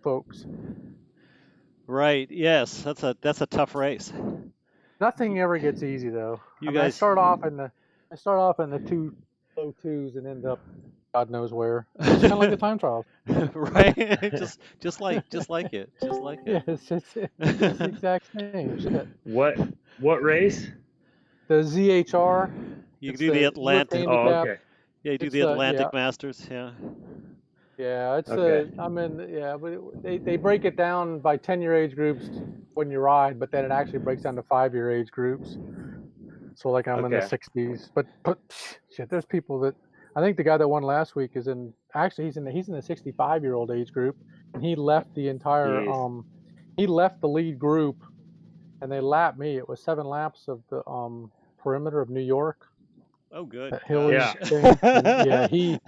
folks. Right. Yes, that's a tough race. Nothing ever gets easy though. You I guys. start off in the two low twos and end up God knows where. It's kind of like the time trials. Right. just like it. Just like Yeah, it. it's the exact same shit. What race? The ZHR. You It's do the the Zwift Atlantic. Oh, handicap. okay. Yeah, you do It's the Atlantic yeah. Masters. Yeah. Yeah, it's Okay. I'm in, yeah, but they break it down by 10-year age groups when you ride, but then it actually breaks down to 5-year age groups. So like I'm in the Okay. 60s, but shit, there's people that I think the guy that won last week is he's in the 65-year-old age group, and he left the entire Jeez. he left the lead group, and they lapped me. It was 7 laps of the perimeter of New York. Oh, good. That Hilly Yeah. thing.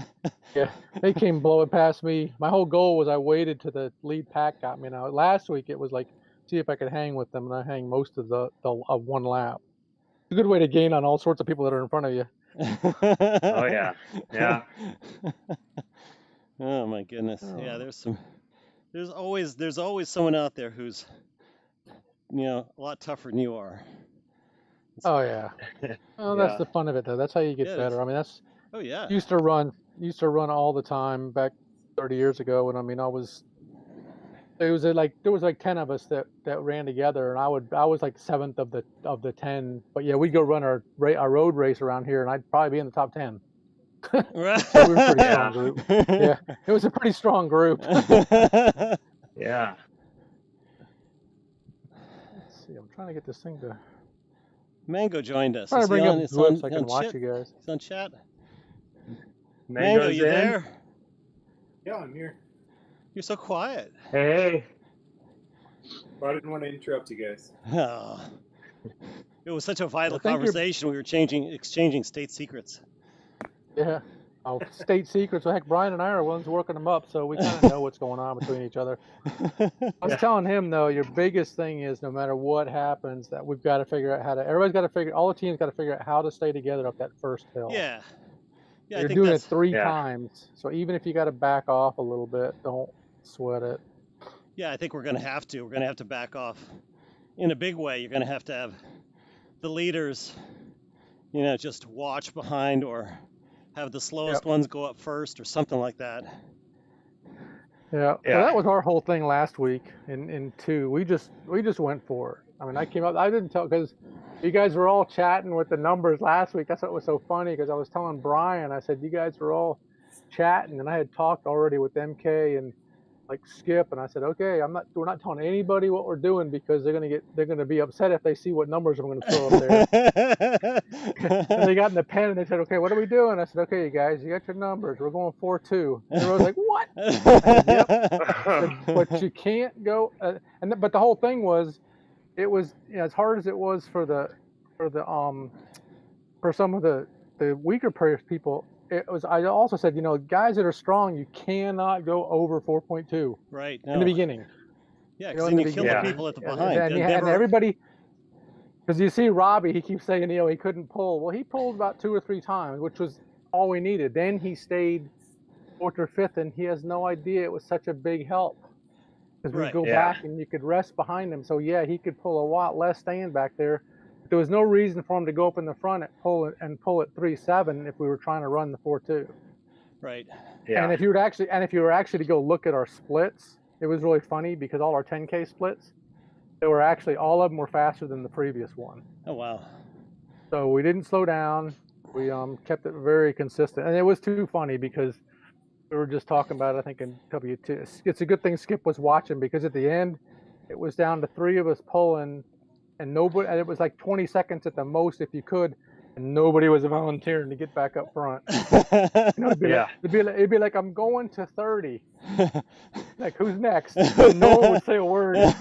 And they came blowing past me. My whole goal was I waited till the lead pack got me. Now last week it was like see if I could hang with them, and I hang most of the one lap. It's a good way to gain on all sorts of people that are in front of you. Oh yeah. Yeah. Oh my goodness. Oh. Yeah, there's always someone out there who's a lot tougher than you are. Oh yeah. Oh, that's the fun of it though. That's how you get better. I mean, that's Oh yeah. used to run all the time back 30 years ago, and I mean, there was like 10 of us that ran together, and I was like 7th of the 10. But yeah, we'd go run our road race around here, and I'd probably be in the top 10. Right. So we were a pretty strong group. Yeah, it was a pretty strong group. Yeah. Let's see, I'm trying to get this thing to. Mango joined us. Trying to Is he bring on? up It's Zwift on, so I can watch you guys. He's on chat. Mango's Mango, you in? there? Yeah, I'm here. You're so quiet. Hey. But I didn't want to interrupt you guys. Oh. It was such a vital I think conversation. We were exchanging state secrets. Yeah. Oh, state secrets. Well, heck, Brian and I are the ones working them up, so we kind of know what's going on between each other. I was telling him though, your biggest thing is no matter what happens, that we've got to figure out all the teams got to figure out how to stay together up that first hill. Yeah. Yeah, You're I think doing it that's 3 times, so even if you got to back off a little bit, don't sweat it. Yeah, I think we're going to have to. We're going to have to back off in a big way. You're going to have the leaders, just watch behind or have the slowest ones go up first or something like that. Yeah. Well, that was our whole thing last week in 2. We just went for it. I mean, I didn't tell because you guys were all chatting with the numbers last week. That's what was so funny because I was telling Brian, I said, you guys were all chatting, and I had talked already with MK and like Skip, and I said, okay, we're not telling anybody what we're doing because they're gonna be upset if they see what numbers I'm gonna throw up there. And they got in the pen and they said, okay, what are we doing? I said, okay, you guys, you got your numbers. We're going 4-2. And everyone was like, what? I said, yep. I said, but you can't go. But the whole thing was, it was as hard as it was for some of the weaker people. It was. I also said, guys that are strong, you cannot go over 4.2. Right. In the beginning. Yeah, because then you kill the people at the behind. And everybody, because you see Robbie, he keeps saying, he couldn't pull. Well, he pulled about 2 or 3 times, which was all we needed. Then he stayed 4th or 5th, and he has no idea it was such a big help. Because we go back and you could rest behind him. So yeah, he could pull a lot less staying back there. There was no reason for him to go up in the front and pull at 3.7 if we were trying to run the 4.2. Right. Yeah. And if you were actually to go look at our splits, it was really funny because all our 10K splits, all of them were faster than the previous one. Oh wow. So we didn't slow down. We kept it very consistent, and it was too funny because we were just talking about it, I think in W2. It's a good thing Skip was watching because at the end, it was down to 3 of us pulling. And it was like 20 seconds at the most if you could, and nobody was volunteering to get back up front. It'd be like I'm going to 30. Like, who's next? And no one would say a word. It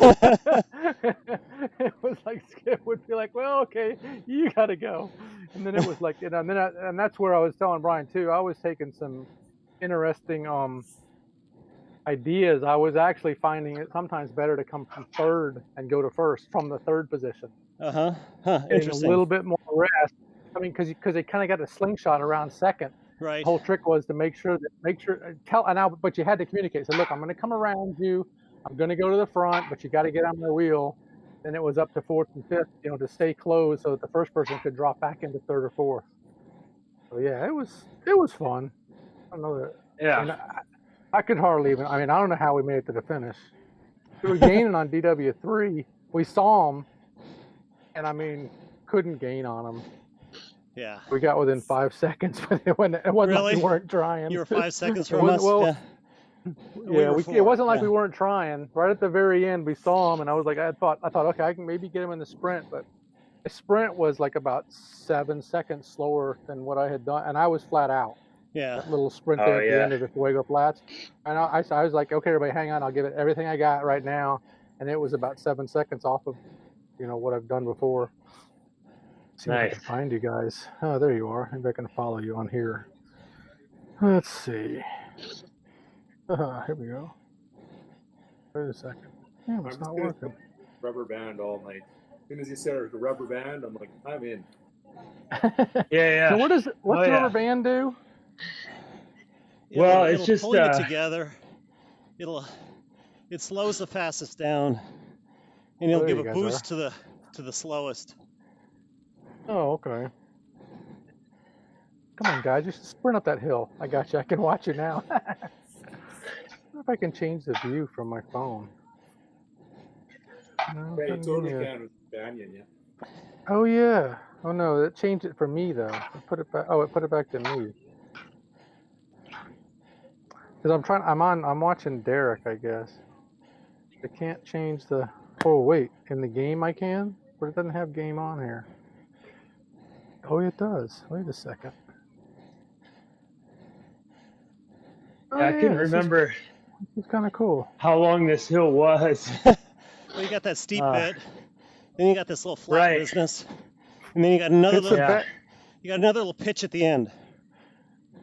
was like Skip would be like, well, okay, you got to go. And then it was like, and that's where I was telling Brian too. I was taking some interesting ideas. I was actually finding it sometimes better to come from 3rd and go to 1st from the 3rd position. Interesting. A little bit more rest. I mean, because they kind of got a slingshot around 2nd. Right. The whole trick was to but you had to communicate. So look, I'm going to come around you. I'm going to go to the front, but you got to get on my wheel. Then it was up to fourth and fifth, to stay closed so that the first person could drop back into third or fourth. So yeah, it was fun. I don't know that. Yeah. I mean, I could hardly even. I mean, I don't know how we made it to the finish. We were gaining on DW3. We saw them, and I mean, couldn't gain on them. Yeah. We got within 5 seconds, but it wasn't Really? like we weren't trying. You were 5 seconds from us. Well, yeah. Yeah, were it wasn't like yeah. we weren't trying. Right at the very end, we saw him, and I was like, I thought, okay, I can maybe get him in the sprint, but the sprint was like about 7 seconds slower than what I had done, and I was flat out. Yeah. That little sprint there at the end of the Fuego Flats, and I was like, okay, everybody, hang on, I'll give it everything I got right now, and it was about 7 seconds off of, what I've done before. See if I can find you guys. Oh, there you are. Maybe I can follow you on here. Let's see. Here we go. Wait a second. Damn, it's not working. Rubber band all night. As soon as you said a rubber band, I'm like, I'm in. Yeah. So what's the rubber band do? Well, it'll it's just pull you together. It slows the fastest down, and it'll give a boost to the slowest. Oh, okay. Come on, guys, just sprint up that hill. I got you. I can watch you now. I wonder if I can change the view from my phone. No, Yeah, you totally can with Banyan, yeah. Oh yeah. Oh no, it changed it for me though. It put it back. Oh, it put it back to me. Because I'm watching Derek, I guess. I can't change the. Oh wait, in the game I can, but it doesn't have game on here. Oh, it does. Wait a second. Oh, I can remember. It's kind of cool. How long this hill was. Well, you got that steep bit, then you got this little flat business, and then you got another little pitch at the end.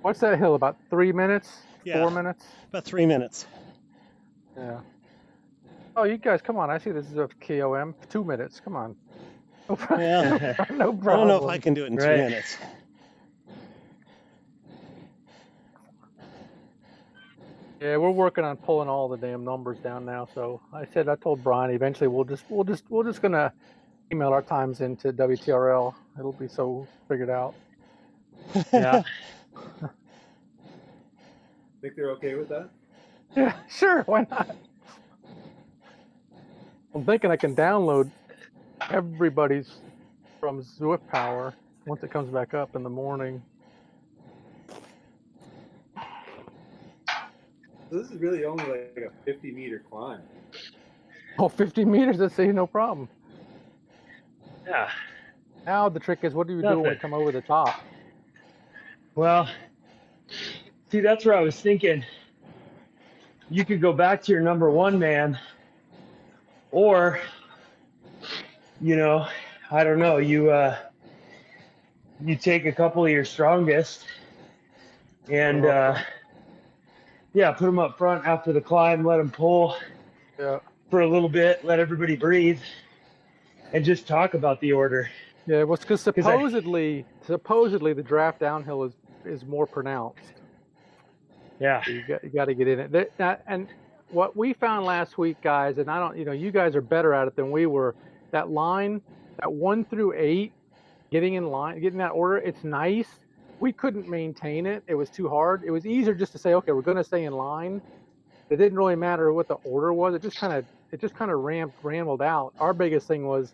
What's that hill? About 3 minutes? Yeah. 4 minutes? About 3 minutes. Yeah. Oh, you guys, come on! I see this is a KOM. 2 minutes. Come on. No problem. Yeah. No problem. I don't know if I can do it in 2 minutes. Yeah, we're working on pulling all the damn numbers down now. So I told Brian eventually we're just gonna email our times into WTRL. It'll be so figured out. Yeah. Think they're okay with that? Yeah, sure. Why not? I'm thinking I can download everybody's from Zwift Power once it comes back up in the morning. So this is really only like a 50-meter climb. Oh, 50 meters, let's see, no problem. Yeah. Now the trick is, what do you do when you come over the top? Well, see, that's where I was thinking. You could go back to your number one man, or, I don't know, you take a couple of your strongest and put them up front after the climb, let them pull for a little bit, let everybody breathe, and just talk about the order. Yeah, well, because supposedly the draft downhill is more pronounced. Yeah. So you got to get in it. And what we found last week, guys, and I don't, you guys are better at it than we were. That line, that 1 through 8, getting in line, getting that order, it's nice. We couldn't maintain it. It was too hard. It was easier just to say, okay, we're going to stay in line. It didn't really matter what the order was. It just kind of rambled out. Our biggest thing was,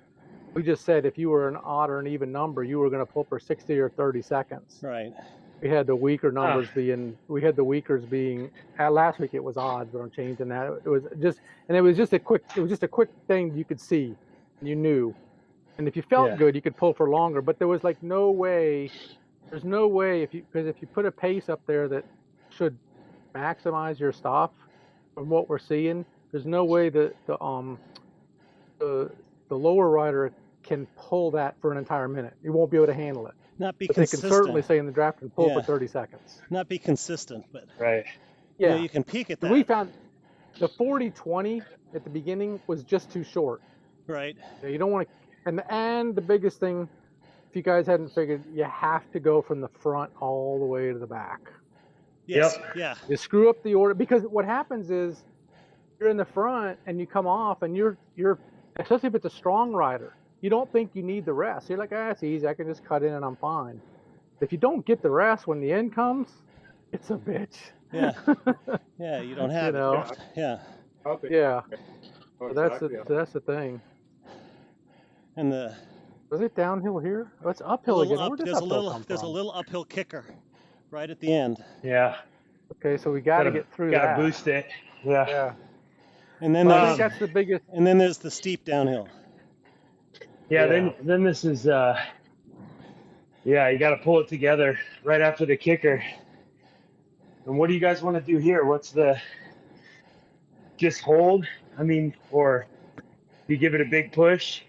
we just said if you were an odd or an even number, you were going to pull for 60 or 30 seconds. Right. We had the weaker numbers weakers being. Last week it was odds, but I'm changing that. It was just a quick thing you could see, and you knew, and if you felt good, you could pull for longer. But there was like no way. There's no way if you put a pace up there that should maximize your stuff from what we're seeing. There's no way that the lower rider can pull that for an entire minute. You won't be able to handle it. Not be but consistent. They can certainly say in the draft and pull for 30 seconds. Not be consistent, but yeah, you can peak at that. We found the 40-20 at the beginning was just too short. Right. You don't want to, and the biggest thing, if you guys hadn't figured, you have to go from the front all the way to the back. Yes. Yep. Yeah. You screw up the order, because what happens is you're in the front and you come off and you're especially if it's a strong rider, you don't think you need the rest. You're like, it's easy. I can just cut in and I'm fine. If you don't get the rest when the end comes, it's a bitch. Yeah. Yeah, you don't have it. Yeah. Yeah. Oh, so that's the thing. And was it downhill here? Oh, it's uphill again. Where does there's uphill come there's from? a little uphill kicker right at the end. Yeah. Okay, so we got to get through that. Got to boost it. Yeah. Yeah. And then I think that's the biggest. And then there's the steep downhill. Yeah. Then this is you got to pull it together right after the kicker. And what do you guys want to do here? What's just hold? I mean, or you give it a big push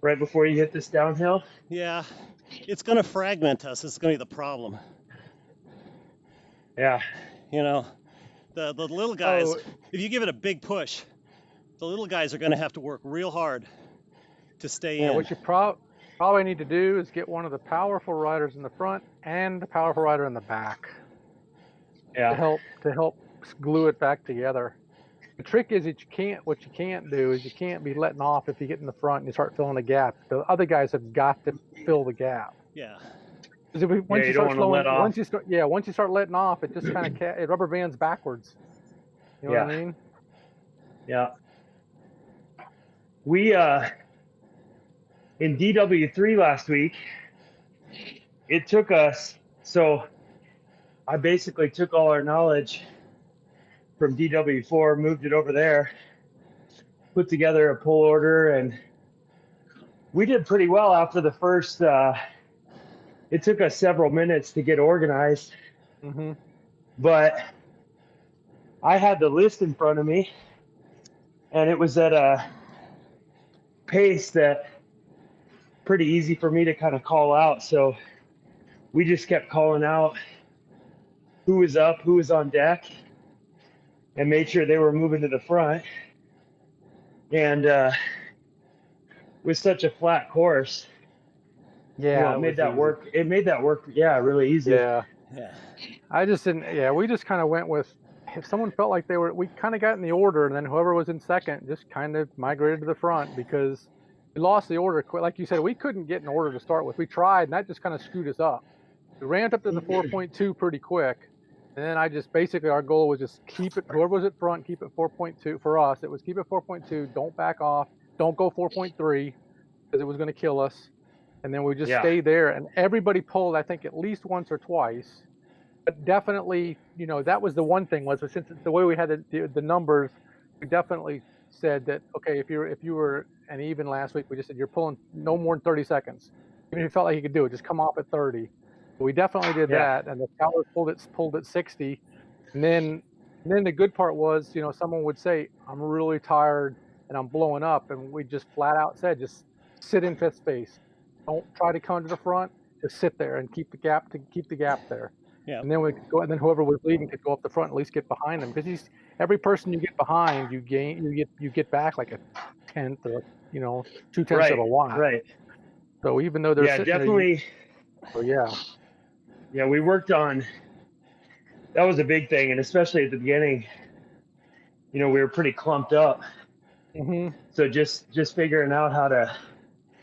right before you hit this downhill? Yeah, it's going to fragment us. It's going to be the problem. Yeah. You know, the little guys, if you give it a big push, the little guys are going to have to work real hard to stay in. What you probably need to do is get one of the powerful riders in the front and the powerful rider in the back. Yeah. To help glue it back together. The trick is that what you can't do is you can't be letting off if you get in the front and you start filling a gap. The other guys have got to fill the gap. Yeah. Because once you start slowing, once you start letting off, it just kind of it rubber bands backwards. You know what I mean? Yeah. We in DW3 last week, it took us, so I basically took all our knowledge from DW4, moved it over there, put together a pull order, and we did pretty well after the first, it took us several minutes to get organized, but I had the list in front of me, and it was at a pace that pretty easy for me to kind of call out, so we just kept calling out who was up, who was on deck, and made sure they were moving to the front. And with such a flat course, it made that work. It made that work, really easy. Yeah. I just didn't. Yeah, we just kind of went with. If someone felt like we kind of got in the order, and then whoever was in second just kind of migrated to the front because we lost the order quick. Like you said, we couldn't get in order to start with. We tried, and that just kind of screwed us up. We ran up to the 4.2 pretty quick. And then our goal was just keep it, whoever was at front, keep it 4.2. For us, it was keep it 4.2, don't back off, don't go 4.3, because it was going to kill us. And then we just stayed there, and everybody pulled, I think, at least once or twice. But definitely, that was the one thing was, since the way we had the numbers, we definitely said that, okay, if you were an even last week, we just said you're pulling no more than 30 seconds. Even if you felt like you could do it, just come off at 30. We definitely did that, and the tower pulled at 60, and then the good part was, someone would say, "I'm really tired and I'm blowing up," and we just flat out said, "Just sit in fifth space. Don't try to come to the front. Just sit there and keep the gap there." Yeah. And then we could go, and then whoever was leading could go up the front and at least get behind them, because every person you get behind, you get back like a tenth or 2/10 of a watt. Right. So even though they're definitely. Yeah, we worked on, that was a big thing, and especially at the beginning, we were pretty clumped up. So just figuring out how to.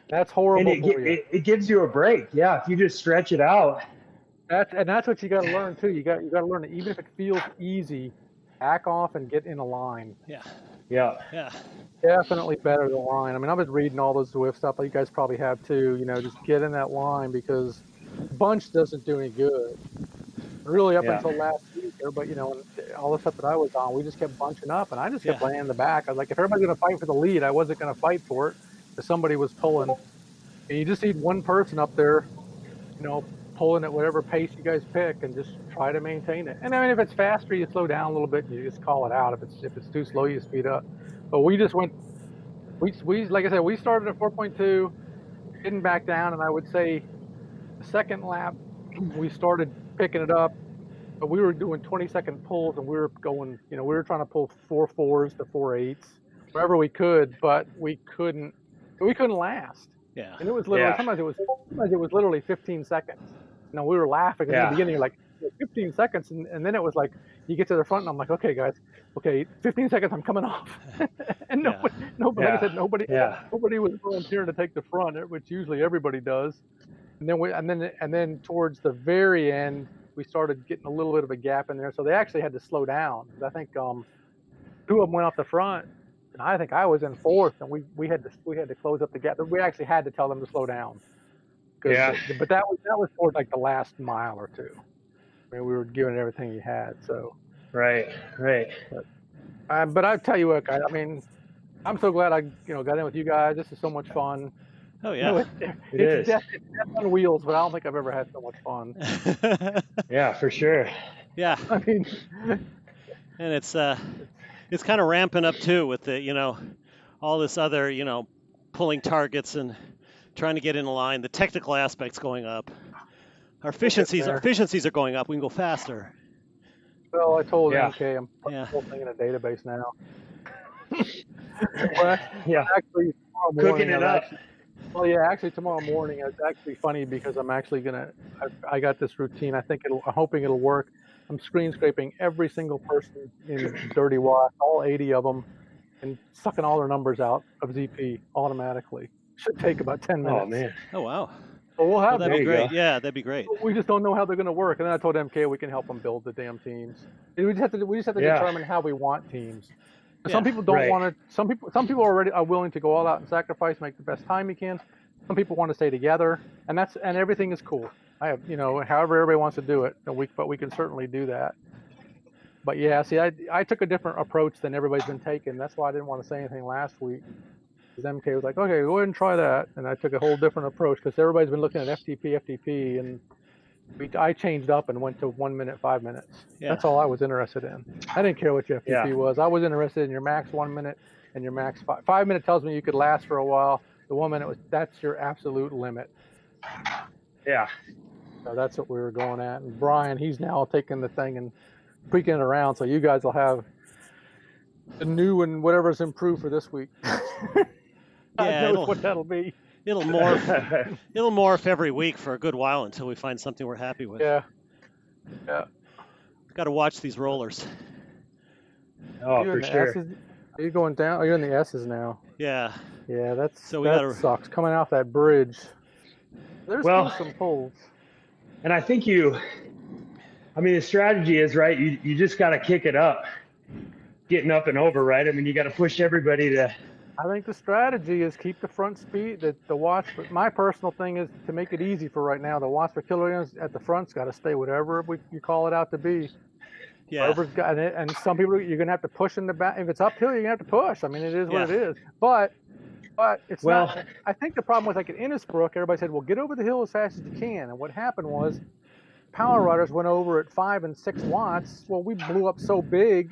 That's horrible and for you. It gives you a break. Yeah, if you just stretch it out. That's what you got to learn too. You got to learn that even if it feels easy, back off and get in a line. Yeah. Definitely better than line. I mean, I've been reading all those Zwift stuff. You guys probably have too. Just get in that line, because bunch doesn't do any good. Really, up until last week, everybody, and all the stuff that I was on, we just kept bunching up, and I just kept laying in the back. I was like, if everybody's going to fight for the lead, I wasn't going to fight for it. If somebody was pulling, and you just need one person up there, pulling at whatever pace you guys pick, and just try to maintain it. And I mean, if it's faster, you slow down a little bit, and you just call it out. If it's too slow, you speed up. But we just went. We like I said, we started at 4.2, didn't back down, and I would say the second lap we started picking it up, but we were doing 20-second pulls, and we were going. We were trying to pull 4.4s to 4.8s wherever we could, but we couldn't last. Yeah. And it was literally sometimes it was literally 15 seconds. We were laughing in the beginning. You're like, 15 seconds, and then it was like you get to the front, and I'm like, okay, guys, okay, 15 seconds, I'm coming off. And nobody, like I said, nobody was volunteering to take the front, which usually everybody does. And then towards the very end, we started getting a little bit of a gap in there, so they actually had to slow down. I think 2 of them went off the front, and I think I was in fourth, and we had to close up the gap. We actually had to tell them to slow down. But that was towards like the last mile or two. I mean, we were giving it everything you had. So. Right. But I tell you what, guys. I mean, I'm so glad I got in with you guys. This is so much fun. Oh yeah, it's death on wheels, but I don't think I've ever had so much fun. Yeah, for sure. Yeah. I mean, and it's kind of ramping up too with the all this other pulling targets and trying to get in a line. The technical aspects going up. Our efficiencies are going up. We can go faster. Well, I told MK I'm putting the whole thing in a database now. Actually, tomorrow morning, cooking it up. Actually tomorrow morning it's actually funny because I'm actually I got this routine. I'm hoping it'll work. I'm screen scraping every single person in Dirty Watts, all 80 of them, and sucking all their numbers out of ZP automatically. Should take about 10 minutes. Oh man. Oh wow. Well, we'll have that'd be great. Yeah, that'd be great. We just don't know how they're going to work. And then I told MK we can help them build the damn teams. We just have to determine how we want teams. Some people don't want to. Some people already are willing to go all out and sacrifice, make the best time you can. Some people want to stay together, and everything is cool. I have however everybody wants to do it, but we can certainly do that. But yeah, see, I took a different approach than everybody's been taking. That's why I didn't want to say anything last week. Because MK was like, okay, go ahead and try that, and I took a whole different approach because everybody's been looking at FTP, and I changed up and went to 1 minute, 5 minutes. Yeah. That's all I was interested in. I didn't care what your FTP was. I was interested in your max 1 minute and your max 5. 5 minute tells me you could last for a while. The 1 minute that's your absolute limit. Yeah. So that's what we were going at. And Brian, he's now taking the thing and tweaking it around. So you guys will have the new and whatever's improved for this week. Yeah, what that'll be. It'll morph. It'll morph every week for a good while until we find something we're happy with. Yeah. Got to watch these rollers. Oh, for sure. S's? Are you going down? You're in the S's now. Yeah. Yeah, that sucks. Coming off that bridge. There's still some pulls. And I think the strategy is right. You just got to kick it up, getting up and over, right? I mean, you got to push everybody to. I think the strategy is keep the front speed. The watch. My personal thing is to make it easy for right now. The watts per kilograms at the front's got to stay whatever you call it out to be. Yeah. Whoever's got it, and some people you're gonna have to push in the back. If it's uphill, you're gonna have to push. I mean, it is what it is. But it's not. I think the problem was like at Innisbrook, everybody said, "Well, get over the hill as fast as you can." And what happened was, power riders went over at 5 and 6 watts. Well, we blew up so big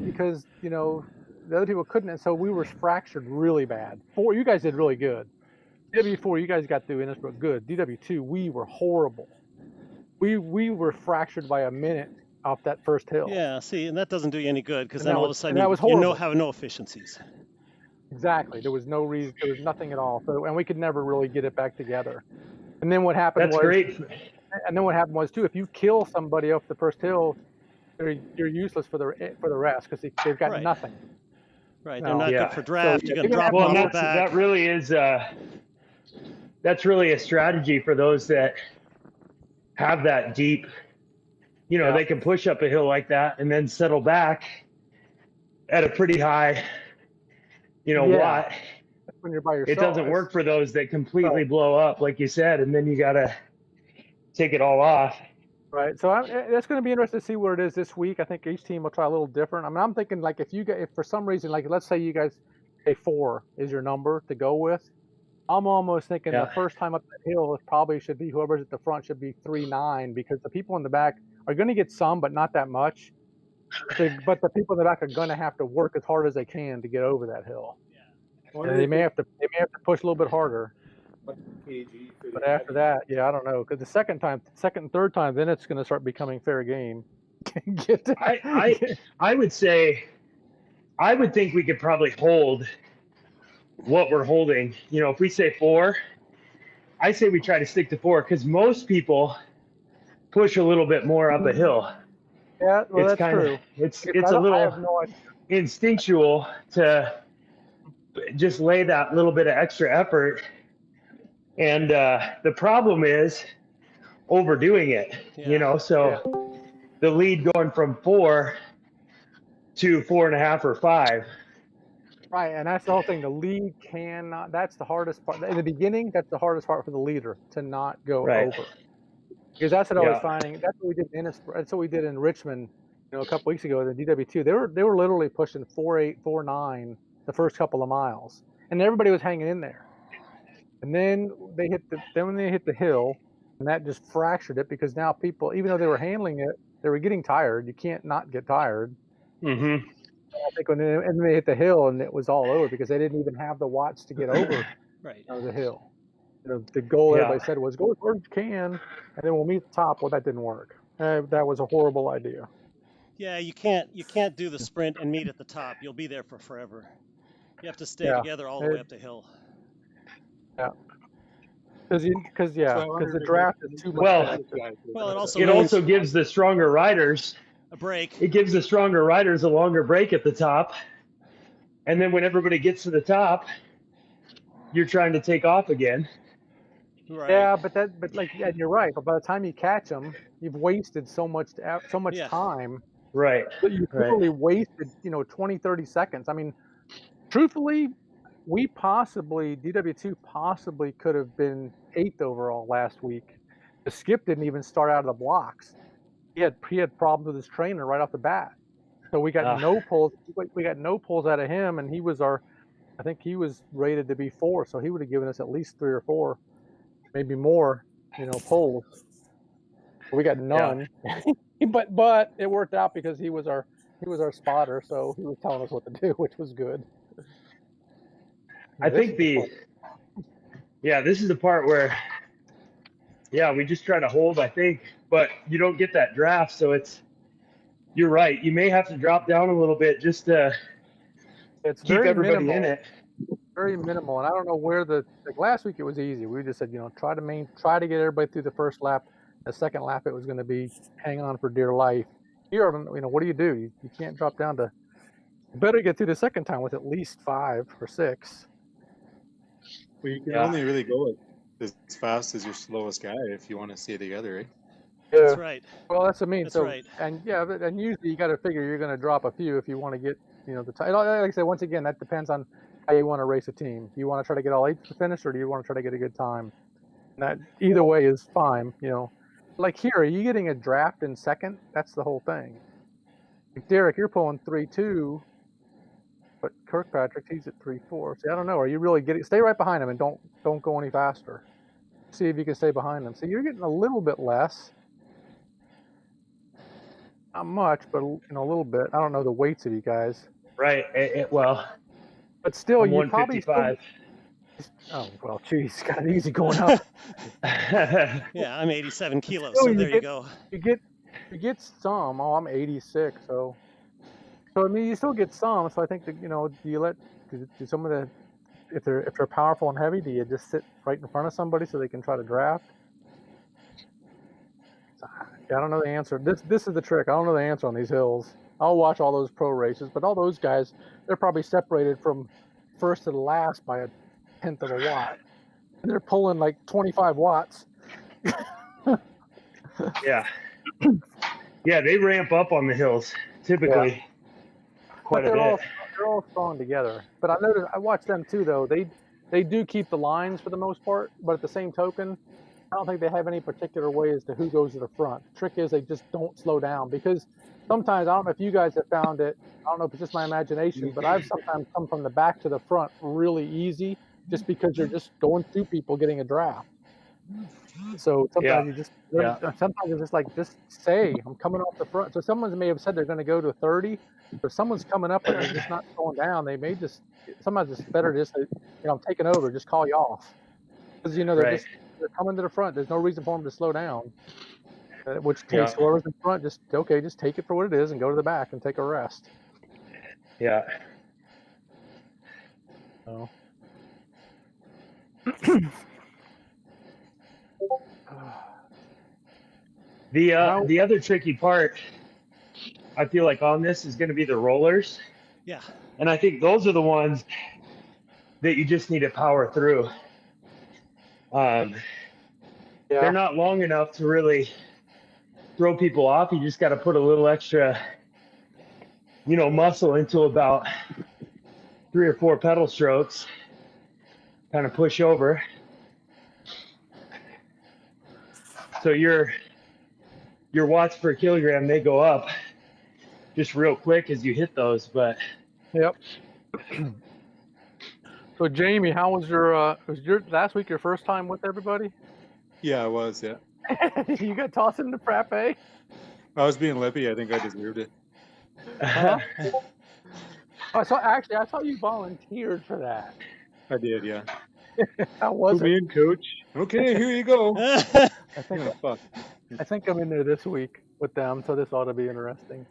because the other people couldn't, and so we were fractured really bad. 4, you guys did really good. DW4, you guys got through Innisbrook good. DW2, we were horrible. We were fractured by a minute off that first hill. Yeah, see, and that doesn't do you any good because then all of a sudden you have no efficiencies. Exactly. There was no reason. There was nothing at all. So, and we could never really get it back together. And then what happened was. That's great. And then what happened was too. If you kill somebody off the first hill, you're useless for the rest because they've got nothing. Right, they're not good for draft. So, you got to drop them on the back. That really is. That's really a strategy for those that have that deep. They can push up a hill like that and then settle back at a pretty high, watt. When you're by yourself, it doesn't work for those that completely blow up, like you said, and then you gotta take it all off. Right. So that's going to be interesting to see where it is this week. I think each team will try a little different. I mean, I'm thinking like if for some reason, like let's say you guys say 4 is your number to go with. I'm almost thinking the first time up the hill probably should be whoever's at the front should be 3.9 because the people in the back are going to get some, but not that much. But the people in the back are going to have to work as hard as they can to get over that hill. And they may have to push a little bit harder. But after that, I don't know. Because the second and third time, then it's going to start becoming fair game. I would think we could probably hold what we're holding. If we say 4, I say we try to stick to 4 because most people push a little bit more up a hill. Yeah, well, It's that's true. It's I a little have no idea. instinctual to just lay that little bit of extra effort. And the problem is overdoing it, you know, so the lead going from 4 to 4.5 or 5. Right, and that's the whole thing. The lead cannot. That's the hardest part. In the beginning, that's the hardest part for the leader, to not go over. Because that's what I was finding. That's what we did in That's what we did in Richmond, you know, a couple weeks ago in the DW2. They were literally pushing 4.8, 4.9 the first couple of miles, and everybody was hanging in there. And then when they hit the hill, and that just fractured it, because now people, even though they were handling it, they were getting tired. You can't not get tired. Mm-hmm. I think and then they hit the hill, and it was all over because they didn't even have the watts to get over the hill. You know, the goal everybody said was go as hard as you can, and then we'll meet the top. Well, that didn't work. That was a horrible idea. Yeah, you can't do the sprint and meet at the top. You'll be there for forever. You have to stay together all the way up the hill. Yeah. Because the draft is too much. Well, it also gives the stronger riders a break. It gives the stronger riders a longer break at the top, and then when everybody gets to the top, you're trying to take off again. Right. Yeah, but you're right. But by the time you catch them, you've wasted so much time. Right. But you totally wasted, 20, 30 seconds. I mean, truthfully, DW2 possibly could have been 8th overall last week. The Skip didn't even start out of the blocks. He had problems with his trainer right off the bat. So we got no pulls. We got no pulls out of him, and I think he was rated to be 4, so he would have given us at least 3 or 4, maybe more, pulls. We got none. Yeah. but it worked out because he was our spotter, so he was telling us what to do, which was good. I think this is the part where, we just try to hold, I think, but you don't get that draft. So you're right. You may have to drop down a little bit just to keep everybody in it. Very minimal. And I don't know where last week it was easy. We just said, try to get everybody through the first lap. The second lap, it was going to be hang on for dear life. Here, what do? You can't drop down to, you better get through the second time with at least 5 or 6. Well, you can only really go as fast as your slowest guy if you want to stay together, right? Yeah. That's right. Well, that's what I mean. That's right. And usually you got to figure you're going to drop a few if you want to get, the time. Like I said, once again, that depends on how you want to race a team. Do you want to try to get all 8 to the finish, or do you want to try to get a good time? And that either way is fine. Like here, are you getting a draft in second? That's the whole thing. Like Derek, you're pulling 3.2, but Kirkpatrick, he's at 3.4. See, I don't know. Are you really stay right behind him and don't go any faster. See if you can stay behind them. So you're getting a little bit less. Not much, but a little bit. I don't know the weights of you guys. Right. But still, you 155. Oh well, geez, got it easy going up. Yeah, I'm 87 kilos, so there you go. You get some. Oh, I'm 86, so I mean, you still get some. So I think that do you do some of the if they're powerful and heavy, do you just sit right in front of somebody so they can try to draft? I don't know the answer. This is the trick. I don't know the answer on these hills. I'll watch all those pro races, but all those guys, they're probably separated from first to the last by 1/10 of a watt. And they're pulling like 25 watts. Yeah. Yeah, they ramp up on the hills typically quite a bit. They're all strong together. But I watch them too, though. They do keep the lines for the most part, but at the same token, I don't think they have any particular way as to who goes to the front. The trick is they just don't slow down, because sometimes, I don't know if you guys have found it, I don't know if it's just my imagination, but I've sometimes come from the back to the front really easy just because you're just going through people getting a draft. So sometimes sometimes it's just like, just say, I'm coming off the front. So someone may have said they're going to go to 30. If someone's coming up and they're just not going down, they may sometimes it's better just to, I'm taking over, just call you off. Because, they're coming to the front. There's no reason for them to slow down. Which case, whoever's in front, just take it for what it is and go to the back and take a rest. Yeah. So. The other tricky part, I feel like on this is going to be the rollers. Yeah. And I think those are the ones that you just need to power through. They're not long enough to really throw people off. You just got to put a little extra, muscle into about 3 or 4 pedal strokes, kind of push over. So your watts per kilogram, they go up just real quick as you hit those, but. Yep. So Jamie, how was your last week your first time with everybody? Yeah, it was, yeah. You got tossed into frappe? I was being lippy. I think I deserved it. Huh? I saw you volunteered for that. I did, yeah. How was Put me in, coach. Okay, here you go. I think I'm in there this week with them, so this ought to be interesting.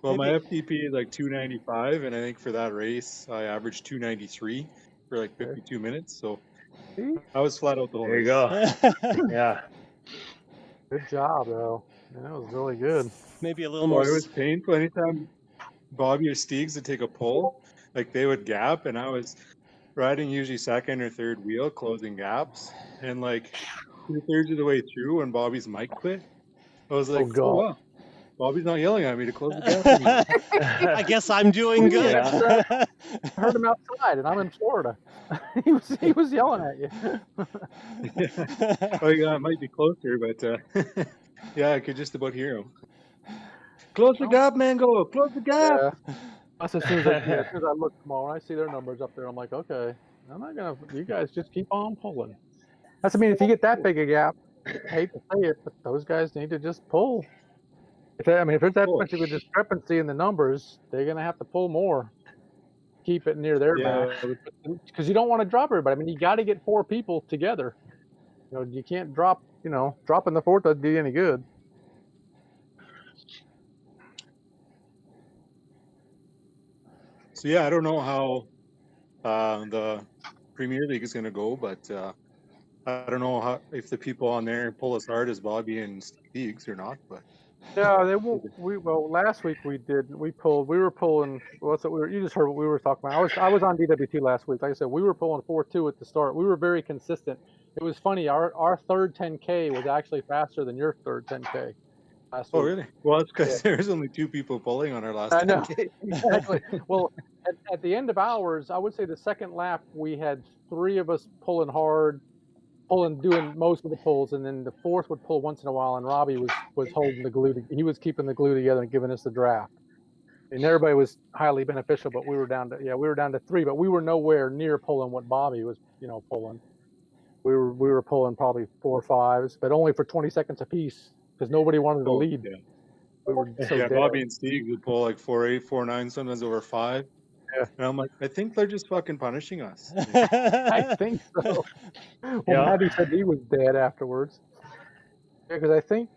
Well, my FTP is like 295, and I think for that race, I averaged 293 for like 52 minutes. So I was flat out the whole race. There you go. Yeah. Good job, though. That was really good. Maybe a little more. It was painful. Anytime Bobby or Steegs would take a pull, like they would gap, and I was riding usually second or third wheel, closing gaps, and like 2/3 of the way through, when Bobby's mic quit, I was like, oh wow, Bobby's not yelling at me to close the gap anymore. I guess I'm doing good. Yeah. I heard him outside, and I'm in Florida. he was yelling at you. Oh, yeah, it might be closer, but yeah, I could just about hear him. Close the gap, Mango! Close the gap! Yeah. That's as soon as I look tomorrow, when I see their numbers up there, I'm like, okay, I'm not gonna. You guys just keep on pulling. If you get that big a gap, I hate to say it, but those guys need to just pull. If there's that much of a discrepancy in the numbers, they're gonna have to pull more. Keep it near their max, because you don't want to drop everybody. You got to get 4 people together. You can't drop. Dropping the 4th doesn't do you any good. So yeah, I don't know how the Premier League is going to go, but I don't know if the people on there pull as hard as Bobby and Steegs or not. But yeah, they won't. Last week we were pulling. You just heard what we were talking about. I was on DWT last week. Like I said, we were pulling 4.2 at the start. We were very consistent. It was funny. Our third 10K was actually faster than your third 10K. Oh, really? Well, it's because there was only 2 people pulling on our last 10K. Exactly. Well, at the end of ours, I would say the second lap, we had 3 of us pulling hard, doing most of the pulls, and then the 4th would pull once in a while, and Robbie was holding the glue. He was keeping the glue together and giving us the draft. And everybody was highly beneficial, but we were down to 3, but we were nowhere near pulling what Bobby was, pulling. We were pulling probably 4 or 5s, but only for 20 seconds apiece. Because nobody wanted to lead. Yeah. We were Bobby and Steve would pull like 4.8, 4.9, sometimes over 5. Yeah. And I'm like, I think they're just fucking punishing us. I think so. Well, Maddie said he was dead afterwards. Yeah, because I think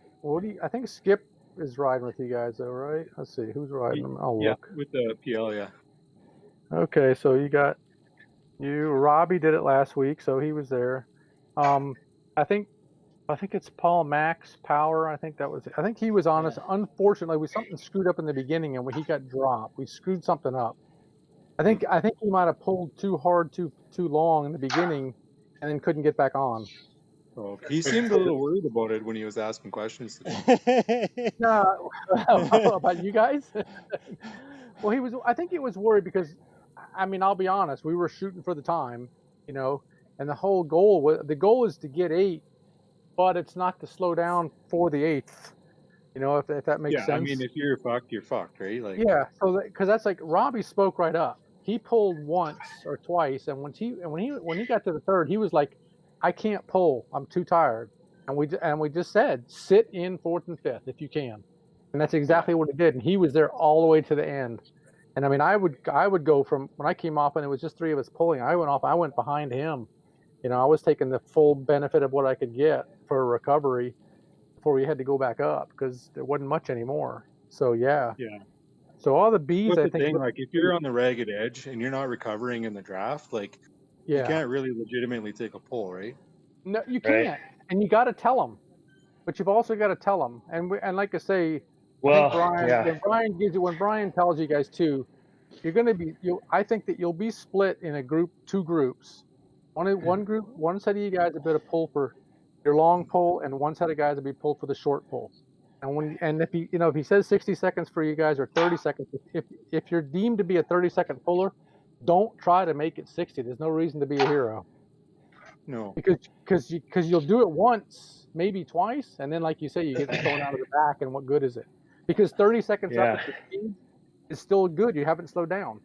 Skip is riding with you guys though, right? Let's see, who's riding them? I'll look. With the PL, yeah. Okay, so you got Robbie did it last week, so he was there. I think it's Paul Max Power. I think he was on us. Unfortunately, something screwed up in the beginning, and he got dropped. We screwed something up. I think he might have pulled too hard, too long in the beginning, and then couldn't get back on. Oh, he seemed a little worried about it when he was asking questions. No, about you guys? Well, I think he was worried because, I'll be honest, we were shooting for the time, and the whole goal is to get 8. But it's not to slow down for the 8th, if that makes sense. Yeah, if you're fucked, you're fucked, right? Like. Yeah, so because that's like Robbie spoke right up. He pulled once or twice, and when he got to the 3rd, he was like, "I can't pull. I'm too tired." And we just said, "Sit in 4th and 5th if you can," and that's exactly what he did. And he was there all the way to the end. And I would go from when I came off and it was just 3 of us pulling. I went behind him. I was taking the full benefit of what I could get for recovery before we had to go back up because there wasn't much anymore. So yeah. So all the B's, I think. Like if you're on the ragged edge and you're not recovering in the draft, like you can't really legitimately take a pull, right? No, you can't, and you got to tell them. but you've also got to tell them. And like I say, Well, when Brian tells you guys too, you're going to be. I think that you'll be split in a group, 2 groups. One group, one set of you guys will be able to pull for your long pull, and one set of guys will be pulled for the short pull. And if he says 60 seconds for you guys or 30 seconds, if you're deemed to be a 30-second puller, don't try to make it 60. There's no reason to be a hero. No. Because you'll do it once, maybe twice, and then like you say, you get thrown out of the back, and what good is it? Because 30 seconds up at the speed is still good. You haven't slowed down.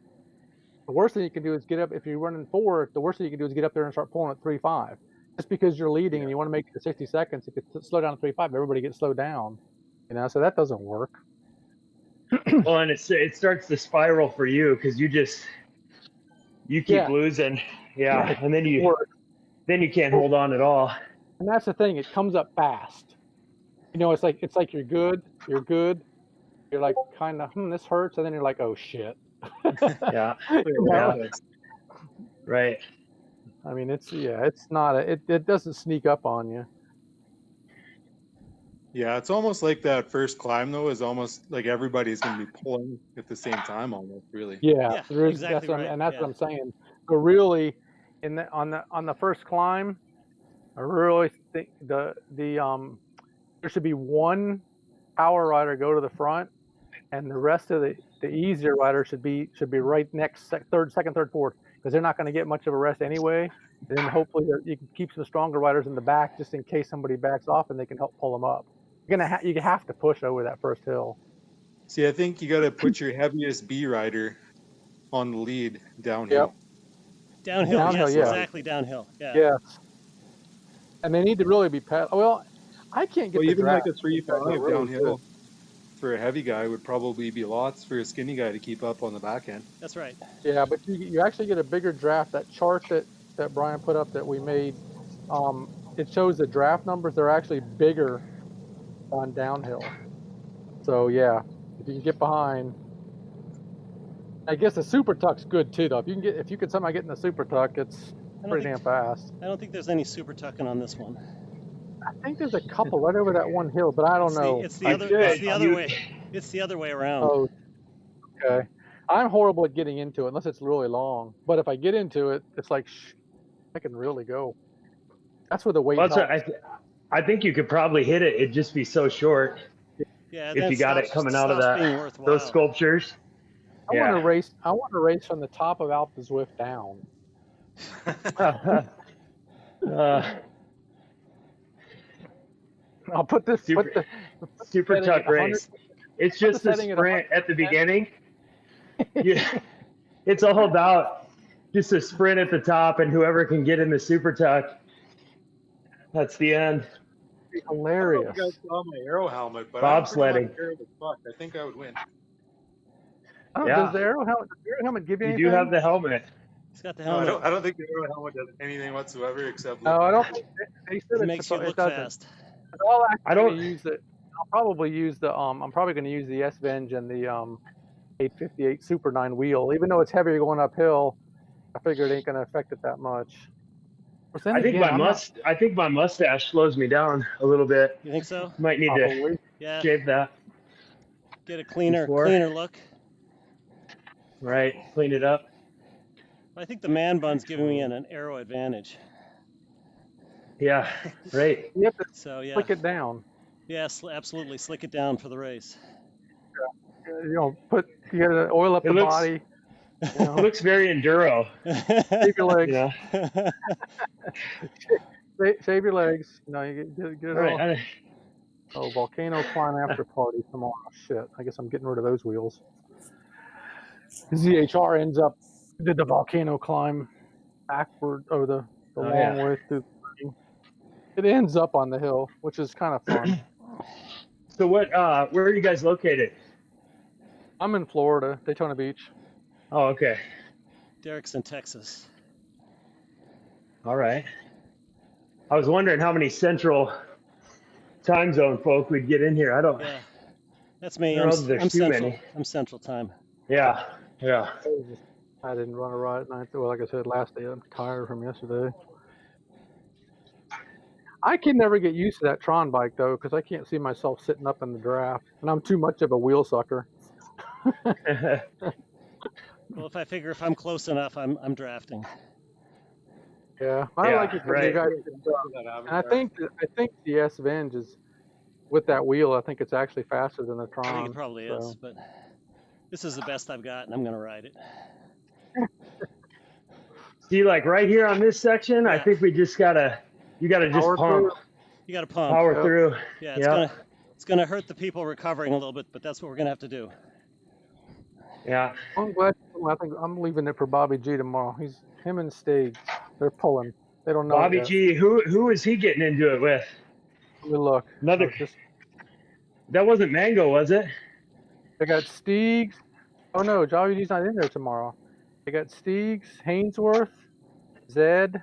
The worst thing you can do is get up. If you're running 4, the worst thing you can do is get up there and start pulling at 3.5. Just because you're leading and you want to make it to 60 seconds, if you slow down to 3.5, everybody gets slowed down. So that doesn't work. Well, and it starts to spiral for you because you keep losing, and then you can't hold on at all. And that's the thing; it comes up fast. It's like you're good, you're like kind of this hurts, and then you're like, oh shit. Yeah. Right. I mean, it's not it doesn't sneak up on you. Yeah, it's almost like that first climb though is almost like everybody's going to be pulling at the same time almost, really. Yeah, exactly right. And that's what I'm saying. So really, on the first climb, I really think there should be one power rider go to the front, and the rest of the easier riders should be right next, second, third, fourth, because they're not going to get much of a rest anyway. And then hopefully you can keep some stronger riders in the back just in case somebody backs off and they can help pull them up. You have to push over that first hill. See, I think you got to put your heaviest B rider on the lead downhill. Yep. Downhill, yes, exactly, downhill. Yeah. Yes. And they need to really be well, I can't get even like a 3.5 downhill for a heavy guy would probably be lots for a skinny guy to keep up on the back end. That's right. Yeah, but you actually get a bigger draft. That chart that Brian put up that we made, it shows the draft numbers. They're actually bigger on downhill. So yeah, if you can get behind, I guess the super tuck's good too though. If you can somehow get in the super tuck, it's pretty damn fast. I don't think there's any super tucking on this one. I think there's a couple right over that one hill, but I don't know. It's the other way. It's the other way around. Oh, okay. I'm horrible at getting into it unless it's really long. But if I get into it, it's like I can really go. That's where the weight helps. I think you could probably hit it. It'd just be so short. Yeah, if you got it coming out of those sculptures. I want to race from the top of Alpe Zwift down. I'll put this super tuck race. It's just a sprint at the beginning. Yeah, it's all about just a sprint at the top, and whoever can get in the super tuck, that's the end. Hilarious. I don't know if you guys saw my arrow helmet, but bobsledding. I think I would win. Does the arrow helmet give you anything? You do have the helmet. It's got the helmet. No, I don't think the arrow helmet does anything whatsoever except. No, I don't think they said it makes you look fast. I don't use it. I'll probably use the I'm probably going to use the S-Venge and the 858 Super 9 wheel. Even though it's heavier going uphill, I figure it ain't going to affect it that much. I think my mustache slows me down a little bit. You think so? Might need to shave that. Get a cleaner look. Right, clean it up. I think the man bun's giving me an arrow advantage. Yeah, right. You have to slick it down. Yes, absolutely. Slick it down for the race. You gotta oil up the body. It looks very enduro. Shave your legs. Yeah. Shave your legs. You get it right. all. Volcano climb after party tomorrow. Shit. I guess I'm getting rid of those wheels. ZHR did the volcano climb backward over the long way through. It ends up on the hill, which is kind of fun. So where are you guys located? I'm in Florida, Daytona Beach. Oh, okay. Derek's in Texas. All right. I was wondering how many central time zone folk we'd get in here. Yeah, that's me. I'm central. I'm central time. Yeah. I didn't run a ride at night. Well, like I said last day, I'm tired from yesterday. I can never get used to that Tron bike though, because I can't see myself sitting up in the draft, and I'm too much of a wheel sucker. Well, if I figure if I'm close enough, I'm drafting. Yeah, I like it. Right. And I think the S Venge is with that wheel. I think it's actually faster than the Tron. I think it probably is, but this is the best I've got, and I'm gonna ride it. See, like right here on this section, I think we just gotta just Power pump. through. You gotta pump. Power through. Yeah, it's gonna hurt the people recovering a little bit, but that's what we're gonna have to do. Yeah. I'm glad. I think I'm leaving it for Bobby G tomorrow. Him and Stage. They're pulling. They don't know. Bobby G. Who is he getting into it with? Let me look. Another. That wasn't Mango, was it? They got Steegs. Oh no, Bobby G's not in there tomorrow. They got Steegs, Hainsworth, Zed,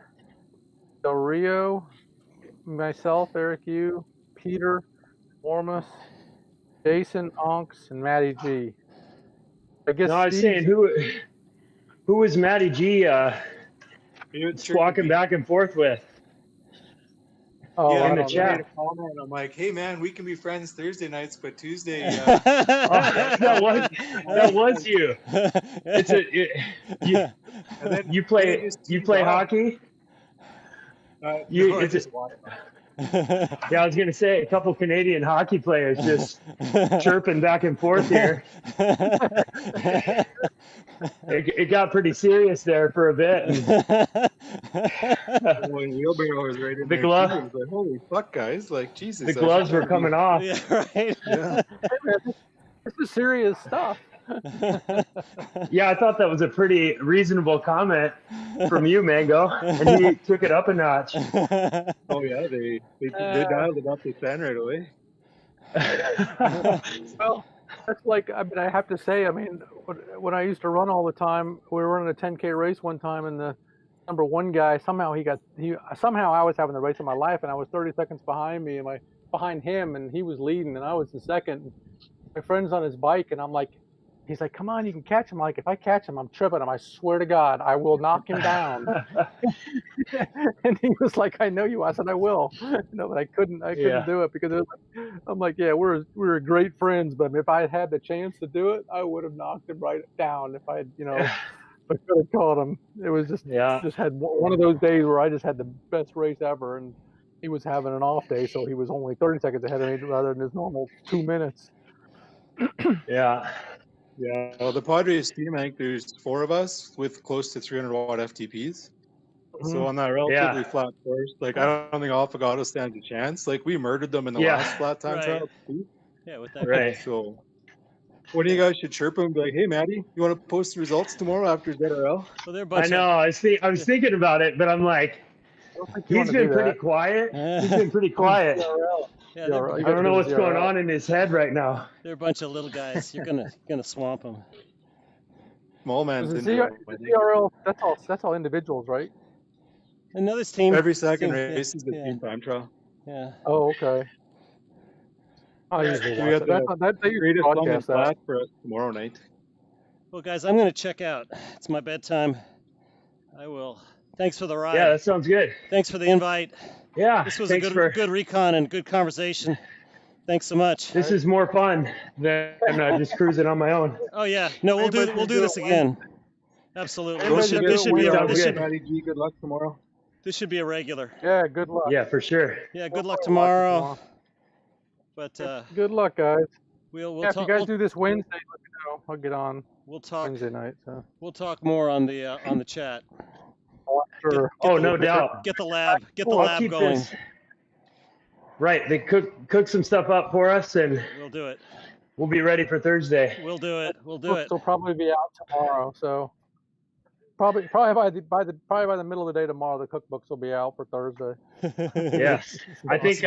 Del Rio, myself, Eric Yu, Peter, Ormus, Jason, Onks, and Matty G. I guess. No, I was saying who was Matty G walking back and forth with? Oh, in the chat. I'm like, hey man, we can be friends Thursday nights, but Tuesday. That was you. You play hockey. Yeah, I was gonna say a couple Canadian hockey players just chirping back and forth here. It got pretty serious there for a bit. When wheelbarrow was right in the there, glove. was like, holy fuck, guys! Like Jesus. The gloves were coming off. Yeah, right. Yeah. This is serious stuff. Yeah, I thought that was a pretty reasonable comment from you, Mango, and he took it up a notch. Oh yeah, they dialed it up to 10 right away. Well, that's like, I mean, I have to say, I mean, when I used to run all the time, we were running a 10K race one time, and the number one guy, somehow I was having the race of my life, and I was 30 seconds behind him, and he was leading, and I was the second. My friend's on his bike, and I'm like, he's like, come on, you can catch him. I'm like, if I catch him, I'm tripping him. I swear to God, I will knock him down. And he was like, I know you. I said, I will. No, but I couldn't do it because I'm like, yeah, we're great friends, but if I had the chance to do it, I would have knocked him right down if I had, I could have caught him. It was just had one of those days where I just had the best race ever, and he was having an off day, so he was only 30 seconds ahead of me rather than his normal 2 minutes. Yeah. Yeah, well, the Padres team, I think there's 4 of us with close to 300 watt FTPs. So on that relatively flat course, like I don't think Alphagato stands a chance. Like we murdered them in the last flat time trial. Yeah, with that. Right. So one of you guys should chirp him and be like, hey Maddie, you want to post the results tomorrow after ZRL? Well, I know, I was thinking about it, but I'm like, he's been pretty quiet. He's been pretty quiet. Yeah, I don't know what's going on in his head right now. They're a bunch of little guys. You're gonna swamp them. Small man's the ZRL. That's all individuals, right? Another team. Every second race is the team time trial. Yeah. Oh, okay. I usually watch it. They greatest broadcast that for us tomorrow night. Well, guys, I'm gonna check out. It's my bedtime. I will. Thanks for the ride. Yeah, that sounds good. Thanks for the invite. Yeah, this was a good recon and good conversation. Thanks so much. This is more fun than just cruising on my own. Oh yeah, no, we'll do this again. Absolutely. This should be good luck tomorrow. This should be a regular. Yeah, good luck. Yeah, for sure. Yeah, good luck tomorrow. But good luck, guys. We'll talk. If you guys do this Wednesday, let me know. I'll get on. We'll talk Wednesday night. So we'll talk more on the chat. Sure. No doubt. Get the lab going. This. Right, they cook some stuff up for us, and we'll do it. We'll be ready for Thursday. We'll do it. It'll probably be out tomorrow. So probably by the middle of the day tomorrow, the cookbooks will be out for Thursday. Yes, I think